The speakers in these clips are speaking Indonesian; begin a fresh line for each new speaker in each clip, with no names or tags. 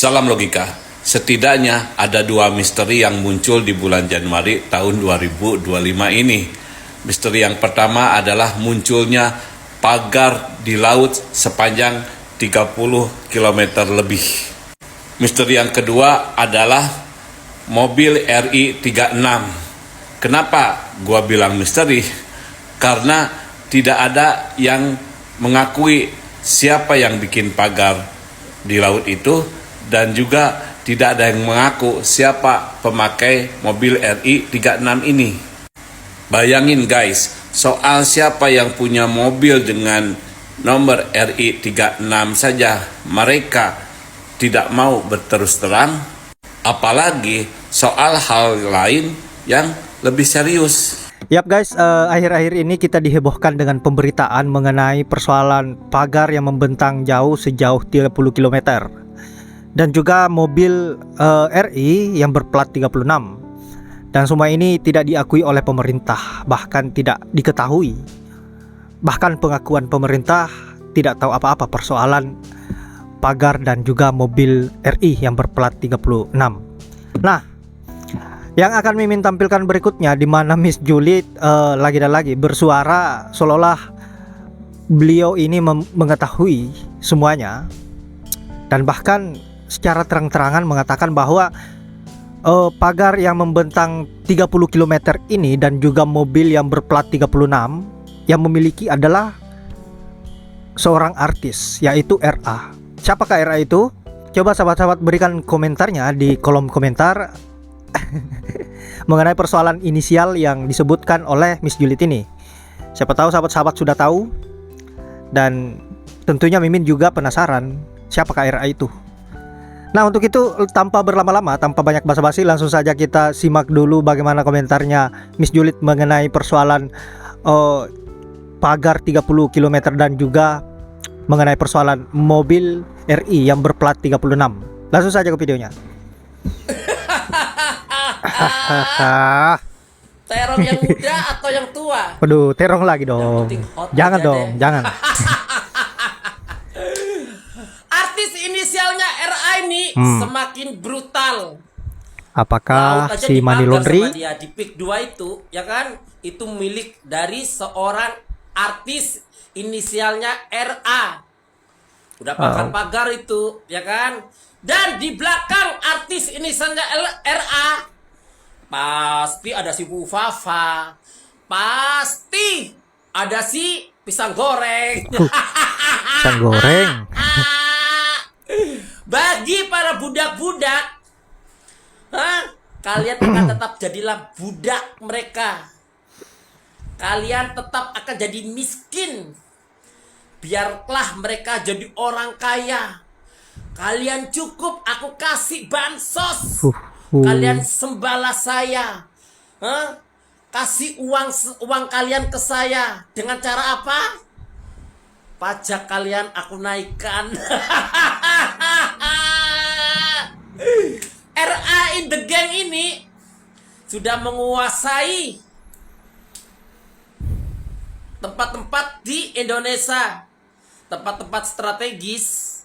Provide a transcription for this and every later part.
Salam logika. Setidaknya ada dua misteri yang muncul di bulan Januari tahun 2025 ini. Misteri yang pertama adalah munculnya pagar di laut sepanjang 30 km lebih. Misteri yang kedua adalah mobil RI-36. Kenapa gua bilang misteri? Karena tidak ada yang mengakui siapa yang bikin pagar di laut itu, dan juga tidak ada yang mengaku siapa pemakai mobil RI-36 ini. Bayangin guys, soal siapa yang punya mobil dengan nomor RI-36 saja mereka tidak mau berterus terang, apalagi soal hal lain yang lebih serius.
Yap guys, akhir-akhir ini kita dihebohkan dengan pemberitaan mengenai persoalan pagar yang membentang jauh sejauh 30 km dan juga mobil RI yang berplat 36. Dan semua ini tidak diakui oleh pemerintah, bahkan tidak diketahui. Bahkan pengakuan pemerintah tidak tahu apa-apa persoalan pagar dan juga mobil RI yang berplat 36. Nah, yang akan Mimin tampilkan berikutnya, di mana Miss Juliet lagi dan lagi bersuara seolah-olah beliau ini mengetahui semuanya, dan bahkan secara terang-terangan mengatakan bahwa pagar yang membentang 30 km ini dan juga mobil yang berplat 36 yang memiliki adalah seorang artis, yaitu RA. Siapakah RA itu? Coba sahabat-sahabat berikan komentarnya di kolom komentar mengenai persoalan inisial yang disebutkan oleh Miss Juliet ini. Siapa tahu sahabat-sahabat sudah tahu, dan tentunya Mimin juga penasaran siapakah RA itu. Nah, untuk itu tanpa berlama-lama, tanpa banyak basa-basi, langsung saja kita simak dulu bagaimana komentarnya Miss Juliet mengenai persoalan pagar 30 km dan juga mengenai persoalan mobil RI yang berplat 36. Langsung saja ke videonya.
Terong yang muda atau yang tua?
Waduh, terong lagi dong. Jangan dong, jangan.
Artis inisialnya RA ini semakin brutal.
Apakah si money laundry?
Dia di pick 2 itu, ya kan? Itu milik dari seorang artis inisialnya RA. Udah pasang pagar itu, ya kan? Dan di belakang artis inisialnya RA pasti ada si Bu Fafa, pasti ada si pisang goreng.
Pisang goreng.
Bagi para budak-budak, kalian akan tetap jadilah budak mereka. Kalian tetap akan jadi miskin. Biarlah mereka jadi orang kaya. Kalian cukup aku kasih bansos. Kalian sembahlah saya. Kasih uang kalian ke saya. Dengan cara apa? Pajak kalian aku naikkan. RA in the gang ini sudah menguasai tempat-tempat di Indonesia. Tempat-tempat strategis.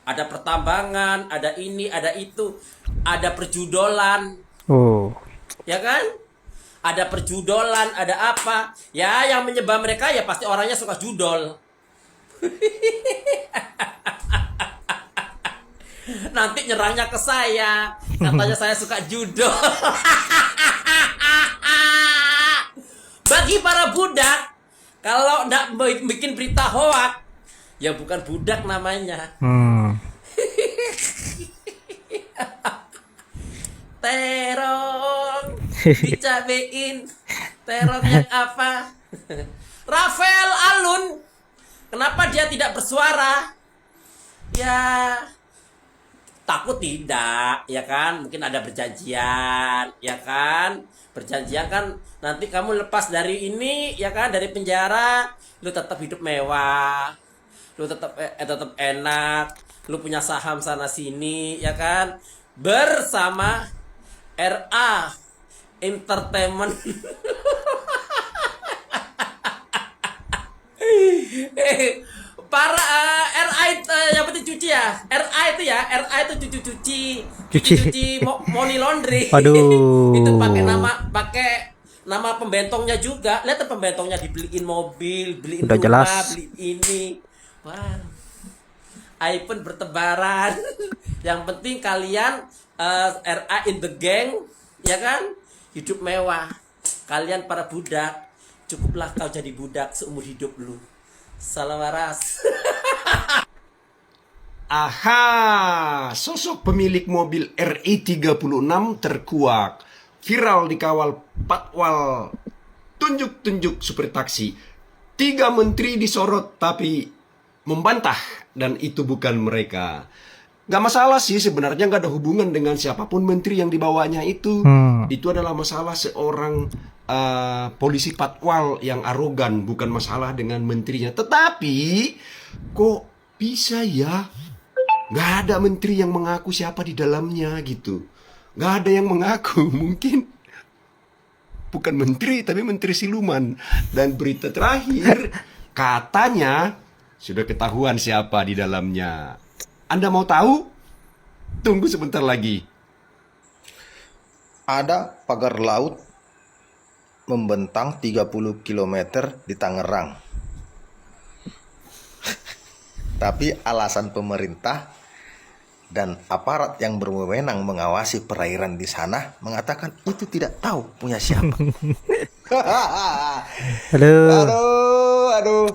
Ada pertambangan, ada ini, ada itu, ada perjudolan. Ya kan? Ada perjudolan, ada apa? Ya, yang menyebab mereka ya pasti orangnya suka judol. Nanti nyerangnya ke saya, katanya saya suka judol. Bagi para budak, kalau nggak bikin berita hoak, ya bukan budak namanya. Terong dicabein. Terong yang apa? Rafael Alun, kenapa dia tidak bersuara? Ya takut tidak, ya kan? Mungkin ada perjanjian, ya kan? Perjanjian kan nanti kamu lepas dari ini, ya kan? Dari penjara, lu tetap hidup mewah, lu tetap enak, lu punya saham sana sini, ya kan? Bersama RA Entertainment. para RA yang penting cuci ya. RA itu ya, RA itu cuci money laundry.
Waduh.
Itu pakai nama pembentongnya juga. Lihat pembentongnya, dibeliin mobil, beliin
Udah
rumah,
jelas.
beliin ini. Wah. iPhone bertebaran. Yang penting kalian RA in the gang, ya kan? Hidup mewah. Kalian para budak, cukuplah kau jadi budak seumur hidup lu. Salam waras.
Aha, sosok pemilik mobil RI36 terkuak. Viral dikawal patwal. Tunjuk-tunjuk supir taksi. 3 menteri disorot tapi membantah dan itu bukan mereka. Gak masalah sih sebenarnya, gak ada hubungan dengan siapapun menteri yang dibawanya itu. Itu adalah masalah seorang polisi patwal yang arogan, bukan masalah dengan menterinya. Tetapi kok bisa ya gak ada menteri yang mengaku siapa di dalamnya gitu. Gak ada yang mengaku. Mungkin bukan menteri tapi menteri siluman. Dan berita terakhir katanya sudah ketahuan siapa di dalamnya. Anda mau tahu? Tunggu sebentar lagi.
Ada pagar laut membentang 30 km di Tangerang. Tapi alasan pemerintah dan aparat yang berwenang mengawasi perairan di sana mengatakan itu tidak tahu punya siapa. Aduh.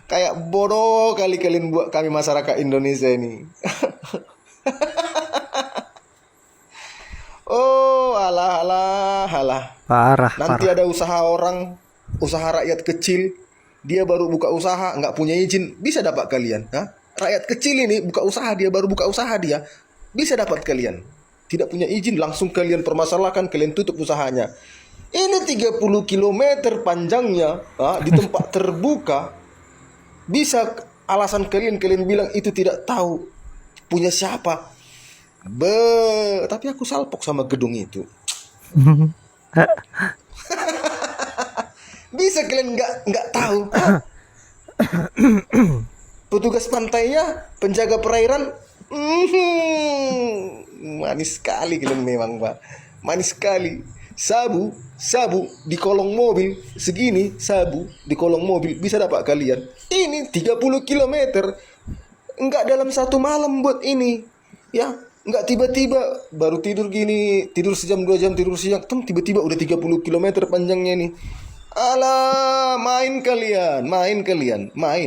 Kayak bodoh kali kalian buat kami masyarakat Indonesia ini. Oh, alah.
Parah.
Nanti ada usaha orang, usaha rakyat kecil, dia baru buka usaha, nggak punya izin, bisa dapat kalian. Hah? Rakyat kecil ini buka usaha, dia baru buka usaha dia, bisa dapat kalian. Tidak punya izin, langsung kalian permasalahkan, kalian tutup usahanya. Ini 30 km panjangnya, di tempat terbuka. Bisa alasan kalian bilang itu tidak tahu punya siapa. Tapi aku salpok sama gedung itu. Bisa kalian nggak tahu? Petugas pantainya, penjaga perairan, manis sekali kalian memang, Pak. Manis sekali. Sabu di kolong mobil segini, sabu di kolong mobil bisa dapat kalian. Ini 30 km. Enggak dalam satu malam buat ini. Ya, enggak tiba-tiba baru tidur gini, tidur sejam 2 jam, tidur siang, tiba-tiba udah 30 km panjangnya nih. Alah, main kalian.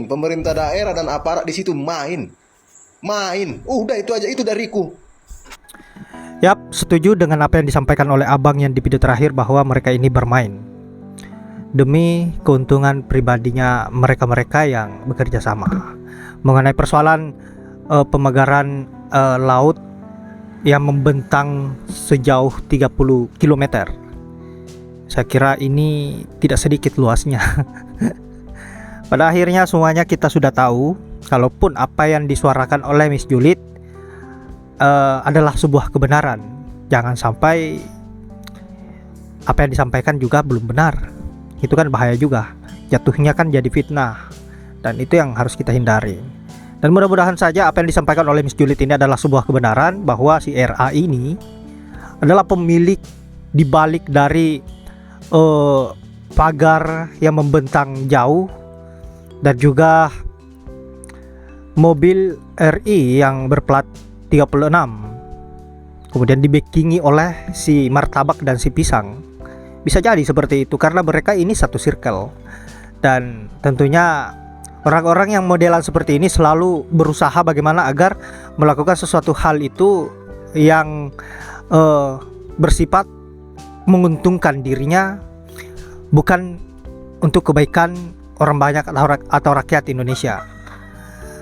Pemerintah daerah dan aparat di situ main. Udah itu aja, itu dariku.
Yap, setuju dengan apa yang disampaikan oleh abang yang di video terakhir bahwa mereka ini bermain demi keuntungan pribadinya mereka-mereka yang bekerja sama. Mengenai persoalan pemagaran laut yang membentang sejauh 30 km, saya kira ini tidak sedikit luasnya. Pada akhirnya semuanya kita sudah tahu, kalaupun apa yang disuarakan oleh Miss Julid adalah sebuah kebenaran. Jangan sampai apa yang disampaikan juga belum benar. Itu kan bahaya juga. Jatuhnya kan jadi fitnah. Dan itu yang harus kita hindari. Dan mudah-mudahan saja apa yang disampaikan oleh Miss Julid ini adalah sebuah kebenaran, bahwa si RA ini adalah pemilik dibalik dari pagar yang membentang jauh dan juga mobil RI yang berplat 36, kemudian dibackingi oleh si martabak dan si pisang. Bisa jadi seperti itu karena mereka ini satu circle. Dan tentunya orang-orang yang modelan seperti ini selalu berusaha bagaimana agar melakukan sesuatu hal itu yang bersifat menguntungkan dirinya, bukan untuk kebaikan orang banyak atau rakyat Indonesia.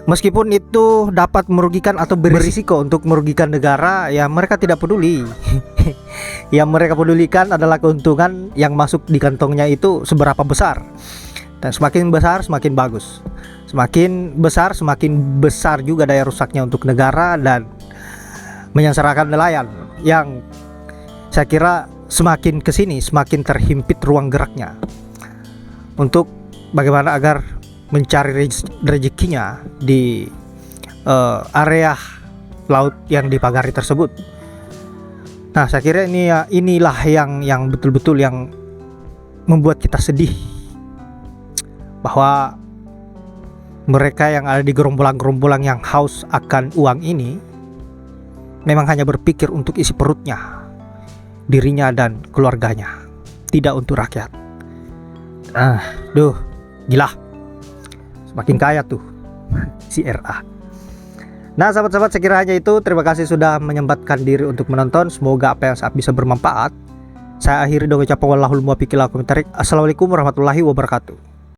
Meskipun itu dapat merugikan atau berisiko untuk merugikan negara, ya mereka tidak peduli. Yang mereka pedulikan adalah keuntungan yang masuk di kantongnya itu seberapa besar. Dan semakin besar semakin bagus. Semakin besar juga daya rusaknya untuk negara dan menyengsarakan nelayan, yang saya kira semakin kesini semakin terhimpit ruang geraknya untuk bagaimana agar mencari rezekinya di area laut yang dipagari tersebut. Nah, saya kira inilah yang betul-betul yang membuat kita sedih, bahwa mereka yang ada di gerombolan-gerombolan yang haus akan uang ini memang hanya berpikir untuk isi perutnya, dirinya dan keluarganya, tidak untuk rakyat. Gila, semakin kaya tuh si RA. Nah, sahabat-sahabat, saya kira hanya itu. Terima kasih sudah menyempatkan diri untuk menonton. Semoga apa yang saya bisa bermanfaat. Saya akhiri dengan ucapan wallahul muwaffiq ila aqwamit thoriq. Assalamualaikum warahmatullahi wabarakatuh.